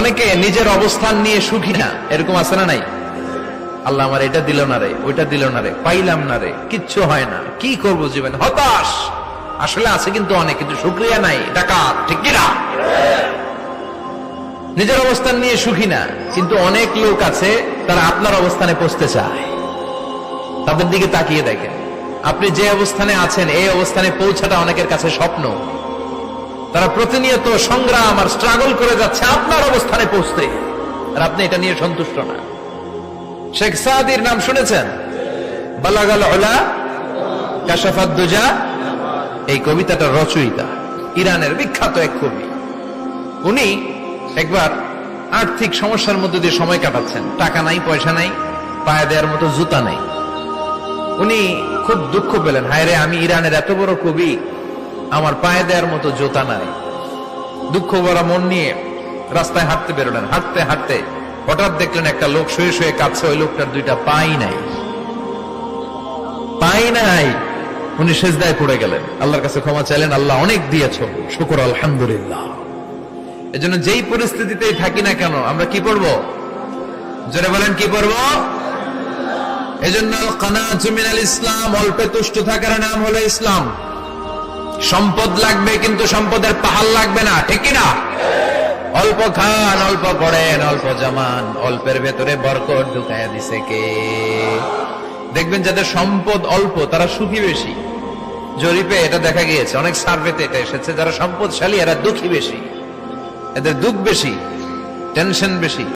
অনেকে নিজের অবস্থান নিয়ে সুখী না, এরকম আছে না নাই? আল্লাহ আমার এটা দিল না রে, ওইটা দিল না রে, পাইলাম না রে, কিচ্ছু হয় না, কি করব জীবনে, হতাশ। আসলে আছে কিন্তু অনেক, কিন্তু শুকরিয়া নাই, ডাকাত, ঠিক কিনা? নিজের অবস্থান নিয়ে সুখী না, কিন্তু অনেক লোক আছে তারা আপনার অবস্থানে পৌঁছতে চায়। তাদের দিকে তাকিয়ে দেখেন, আপনি যে অবস্থানে আছেন এই অবস্থানে পৌঁছাটা অনেকের কাছে স্বপ্ন। তারা প্রতিনিয়ত সংগ্রাম আর স্ট্রাগল করে যাচ্ছে আপনার অবস্থানে পৌঁছতে, আর আপনি এটা নিয়ে সন্তুষ্ট না। শেখ সাদির নাম শুনেছেন? বালাগাল উলা কাশাফাত দুজা, এই কবিতাটার রচয়িতা ইরানের বিখ্যাত এক কবি। উনি একবার আর্থিক সমস্যার মধ্যে দিয়ে সময় কাটাচ্ছেন, টাকা নাই, পয়সা নাই, পায়ে দেওয়ার মতো জুতা নাই। উনি খুব দুঃখ পেলেন, হায় রে, আমি ইরানের এত বড় কবি, আমার পায়ে দেওয়ার মতো জুতা নাই। দুঃখ ভরা মন নিয়ে রাস্তায় হাঁটতে বেরোলেন। হাঁটতে হাঁটতে হঠাৎ দেখলেন একটা লোক শুয়ে শুয়ে কাঁদছে, ওই লোকটার দুইটা পাই নাই, পাই নাই। উনি সেজদায় পড়ে গেলেন, আল্লাহর কাছে ক্ষমা চাইলেন, আল্লাহ অনেক দিয়েছ, শুকর আলহামদুলিল্লাহ। এজন্য যেই পরিস্থিতিতেই থাকি না কেন আমরা কি পড়বো? জোরে বলেন, কি পড়বো? এজন্য কানাতু মিনাল ইসলাম, অল্পে তুষ্ট থাকার নাম হলো ইসলাম। সম্পদ লাগবে কিন্তু সম্পদের পাহাড় লাগবে না, ঠিক কিনা? অল্প খান, অল্প পড়েন, অল্প জমান, অল্পের ভেতরে বরকত ঢুকাইয়া দিছে কে? দেখবেন যাদের সম্পদ অল্প তারা সুখী বেশি। জরিপে এটা দেখা গিয়েছে, অনেক সার্ভেতে এটা এসেছে, যারা সম্পদশালী এরা দুঃখী বেশি, এদের দুঃখ বেশি, টেনশন বেশি।